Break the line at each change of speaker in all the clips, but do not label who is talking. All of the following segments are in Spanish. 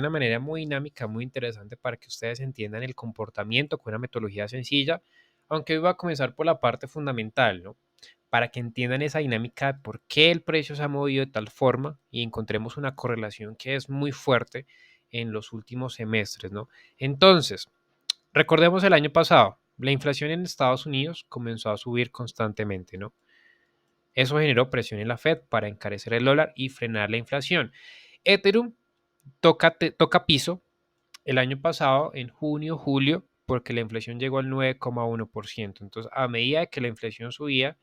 de una manera muy dinámica, muy interesante para que ustedes entiendan el comportamiento con una metodología sencilla, aunque hoy va a comenzar por la parte fundamental, ¿no? Para que entiendan esa dinámica de por qué el precio se ha movido de tal forma y encontremos una correlación que es muy fuerte en los últimos semestres, ¿no? Entonces, recordemos el año pasado, la inflación en Estados Unidos comenzó a subir constantemente, ¿no? Eso generó presión en la Fed para encarecer el dólar y frenar la inflación. Ethereum toca piso el año pasado, en junio, julio, porque la inflación llegó al 9,1%. Entonces, a medida que la inflación subía,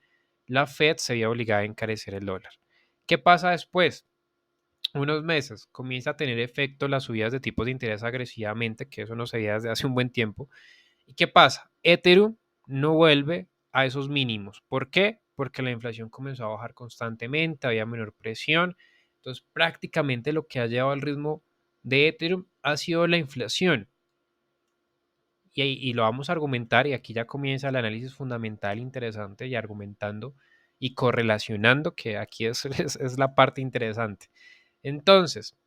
la Fed se veía obligada a encarecer el dólar. ¿Qué pasa después? Unos meses comienza a tener efecto las subidas de tipos de interés agresivamente, que eso no se veía desde hace un buen tiempo. ¿Y qué pasa? Ethereum no vuelve a esos mínimos. ¿Por qué? Porque la inflación comenzó a bajar constantemente, había menor presión. Entonces, prácticamente lo que ha llevado al ritmo de Ethereum ha sido la inflación. Y lo vamos a argumentar, y aquí ya comienza el análisis fundamental interesante y argumentando y correlacionando, que aquí es la parte interesante. Entonces,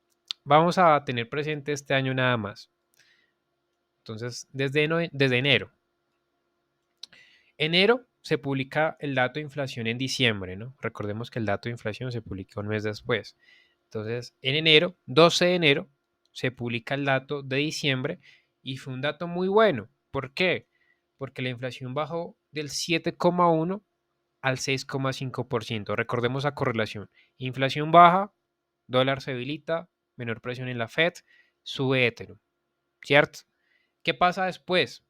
vamos a tener presente este año nada más. Entonces, desde enero. Enero se publica el dato de inflación en diciembre, ¿no? Recordemos que el dato de inflación se publica un mes después. Entonces, en enero, 12 de enero, se publica el dato de diciembre y fue un dato muy bueno. ¿Por qué? Porque la inflación bajó del 7,1 al 6,5%. Recordemos la correlación. Inflación baja, dólar se debilita, menor presión en la Fed, sube Ethereum, ¿cierto? ¿Qué pasa después?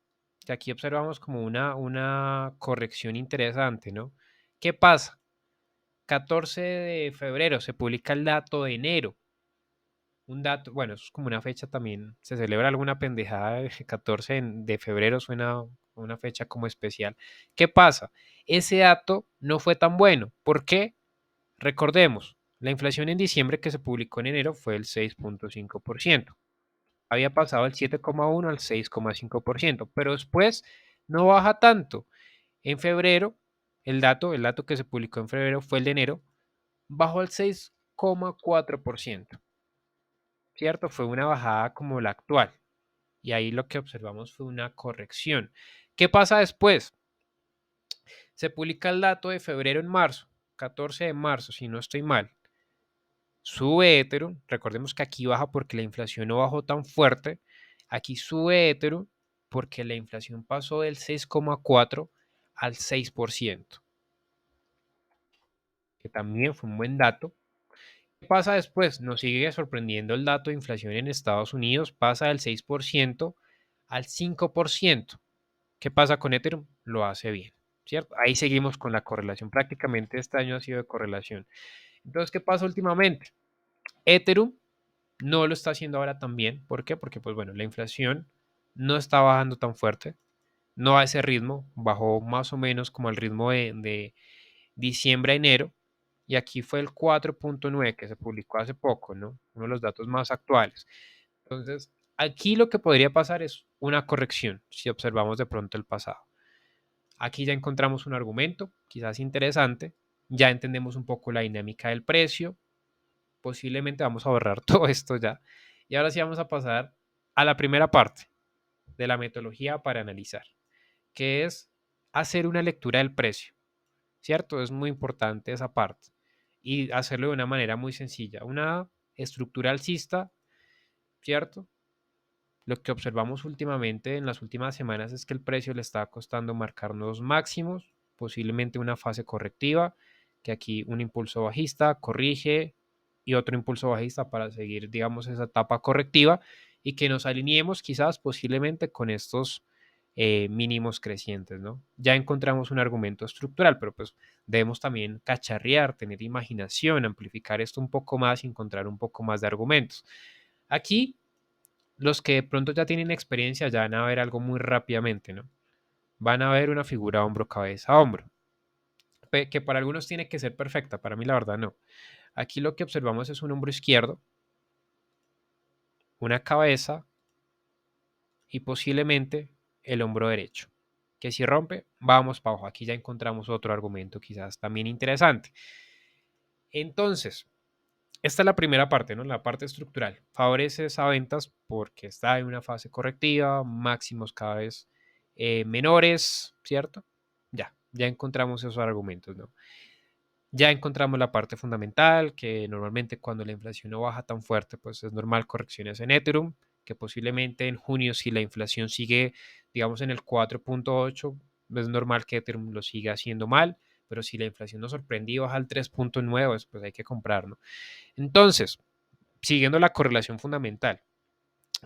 Que aquí observamos como una corrección interesante, ¿no? ¿Qué pasa? 14 de febrero se publica el dato de enero. Un dato, bueno, eso es como una fecha también, se celebra alguna pendejada, 14 de febrero suena una fecha como especial. ¿Qué pasa? Ese dato no fue tan bueno. ¿Por qué? Recordemos, la inflación en diciembre que se publicó en enero fue el 6,5%. Había pasado del 7,1 al 6,5%, pero después no baja tanto. En febrero, el dato que se publicó en febrero fue el de enero, bajó al 6,4%, ¿cierto? Fue una bajada como la actual. Y ahí lo que observamos fue una corrección. ¿Qué pasa después? Se publica el dato de febrero en marzo, 14 de marzo, si no estoy mal. Sube Ethereum, recordemos que aquí baja porque la inflación no bajó tan fuerte. Aquí sube Ethereum porque la inflación pasó del 6,4 al 6%, que también fue un buen dato. ¿Qué pasa después? Nos sigue sorprendiendo el dato de inflación en Estados Unidos, pasa del 6% al 5%. ¿Qué pasa con Ethereum? Lo hace bien, ¿cierto? Ahí seguimos con la correlación. Prácticamente este año ha sido de correlación. Entonces, ¿qué pasa últimamente? Ethereum no lo está haciendo ahora tan bien. ¿Por qué? Porque, pues bueno, la inflación no está bajando tan fuerte, no a ese ritmo, bajó más o menos como al ritmo de diciembre a enero, y aquí fue el 4,9 que se publicó hace poco, ¿no? Uno de los datos más actuales. Entonces, aquí lo que podría pasar es una corrección, si observamos de pronto el pasado. Aquí ya encontramos un argumento, quizás interesante, ya entendemos un poco la dinámica del precio, posiblemente vamos a borrar todo esto ya. Y ahora sí vamos a pasar a la primera parte de la metodología para analizar, que es hacer una lectura del precio, ¿cierto? Es muy importante esa parte y hacerlo de una manera muy sencilla. Una estructura alcista, ¿cierto? Lo que observamos últimamente en las últimas semanas es que el precio le está costando marcar nuevos máximos, posiblemente una fase correctiva, que aquí un impulso bajista corrige y otro impulso bajista para seguir, digamos, esa etapa correctiva y que nos alineemos quizás posiblemente con estos mínimos crecientes, ¿no? Ya encontramos un argumento estructural, pero pues debemos también cacharrear, tener imaginación, amplificar esto un poco más y encontrar un poco más de argumentos. Aquí los que de pronto ya tienen experiencia ya van a ver algo muy rápidamente, ¿no? Van a ver una figura hombro, cabeza, hombro, que para algunos tiene que ser perfecta, para mí la verdad no. Aquí lo que observamos es un hombro izquierdo, una cabeza y posiblemente el hombro derecho, que si rompe, vamos para abajo. Aquí ya encontramos otro argumento quizás también interesante. Entonces, Esta es la primera parte, ¿no? La parte estructural. Favorece a ventas porque está en una fase correctiva, máximos cada vez menores, ¿cierto? Ya encontramos esos argumentos, ¿no? Ya encontramos la parte fundamental, que normalmente cuando la inflación no baja tan fuerte, pues es normal correcciones en Ethereum, que posiblemente en junio, si la inflación sigue, digamos, en el 4.8, es normal que Ethereum lo siga haciendo mal, pero si la inflación nos sorprende y baja al 3.9, pues hay que comprar, ¿no? Entonces, siguiendo la correlación fundamental,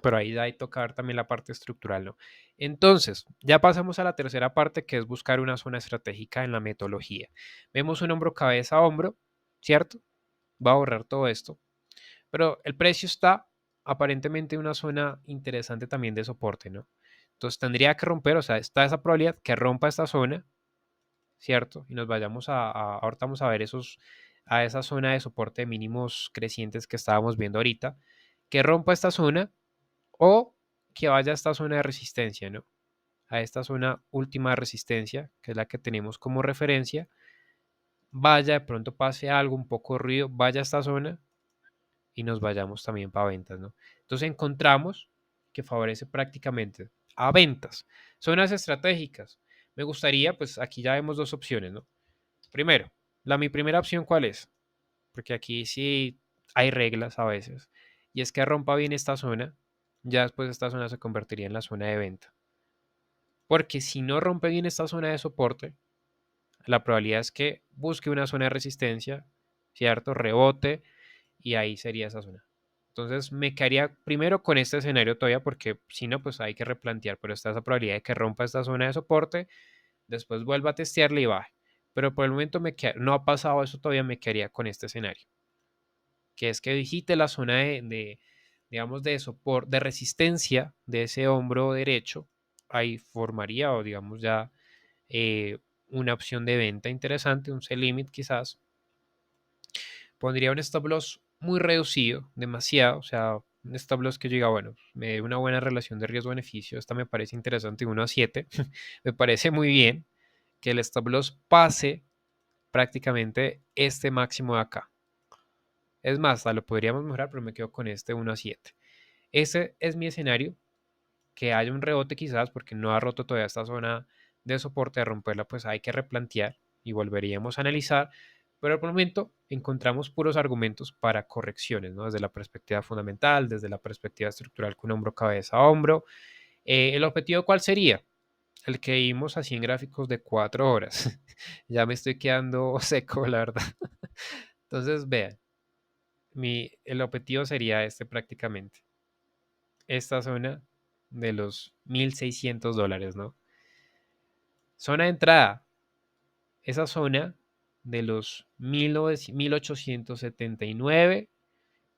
pero ahí hay que tocar también la parte estructural, ¿no? Entonces, ya pasamos a la tercera parte, que es buscar una zona estratégica en la metodología. Vemos un hombro cabeza a hombro, ¿cierto? Va a borrar todo esto, pero el precio está aparentemente en una zona interesante también de soporte, ¿no? Entonces tendría que romper, o sea, está esa probabilidad que rompa esta zona, ¿cierto? Y nos vayamos ahorita vamos a ver a esa zona de soporte de mínimos crecientes que estábamos viendo ahorita, que rompa esta zona o que vaya a esta zona de resistencia, ¿no? A esta zona última de resistencia, que es la que tenemos como referencia, vaya, de pronto pase algo, un poco de ruido, vaya a esta zona y nos vayamos también para ventas, ¿no? Entonces encontramos que favorece prácticamente a ventas. Zonas estratégicas. Me gustaría, pues aquí ya vemos dos opciones, ¿no? Primero, mi primera opción, ¿cuál es? Porque aquí sí hay reglas a veces. Y es que rompa bien esta zona, ya después esta zona se convertiría en la zona de venta. Porque si no rompe bien esta zona de soporte, la probabilidad es que busque una zona de resistencia, ¿cierto? Rebote y ahí sería esa zona. Entonces me quedaría primero con este escenario todavía porque si no, pues hay que replantear, pero está esa probabilidad de que rompa esta zona de soporte, después vuelva a testearle y baje. Pero por el momento no ha pasado eso todavía, me quedaría con este escenario, que es que visite la zona digamos, de soporte, de resistencia de ese hombro derecho, ahí formaría o digamos ya eh, una opción de venta interesante, un sell limit quizás. Pondría un stop loss muy reducido, demasiado, o sea, un stop loss que yo diga, bueno, me dé una buena relación de riesgo-beneficio, esta me parece interesante, 1 a 7, me parece muy bien que el stop loss pase prácticamente este máximo de acá. Es más, hasta lo podríamos mejorar, pero me quedo con este 1 a 7. Ese es mi escenario, que haya un rebote quizás, porque no ha roto todavía esta zona de soporte, de romperla, pues hay que replantear y volveríamos a analizar, pero por el momento encontramos puros argumentos para correcciones, ¿no? Desde la perspectiva fundamental, desde la perspectiva estructural con hombro, cabeza, hombro. ¿El objetivo cuál sería? El que vimos así en gráficos de 4 horas. Ya me estoy quedando seco, la verdad. Entonces, vean, el objetivo sería este prácticamente. Esta zona de los $1,600, ¿no? Zona de entrada, esa zona de los 1879,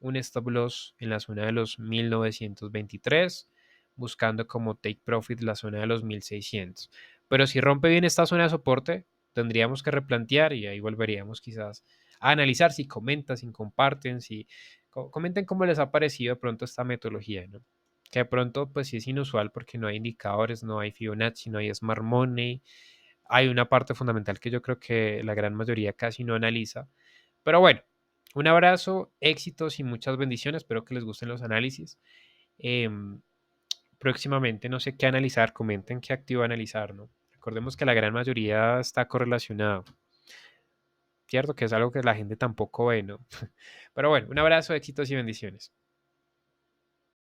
un stop loss en la zona de los 1923, buscando como take profit la zona de los 1600. Pero si rompe bien esta zona de soporte, tendríamos que replantear y ahí volveríamos quizás a analizar si comentan, si comparten, si comenten cómo les ha parecido de pronto esta metodología, ¿no? Que de pronto pues sí es inusual porque no hay indicadores, no hay Fibonacci, no hay Smart Money, hay una parte fundamental que yo creo que la gran mayoría casi no analiza. Pero bueno, un abrazo, éxitos y muchas bendiciones. Espero que les gusten los análisis. Em, Próximamente no sé qué analizar, comenten qué activo analizar, ¿no? Recordemos que la gran mayoría está correlacionado, ¿cierto? Que es algo que la gente tampoco ve, ¿no? Pero bueno, un abrazo, éxitos y bendiciones.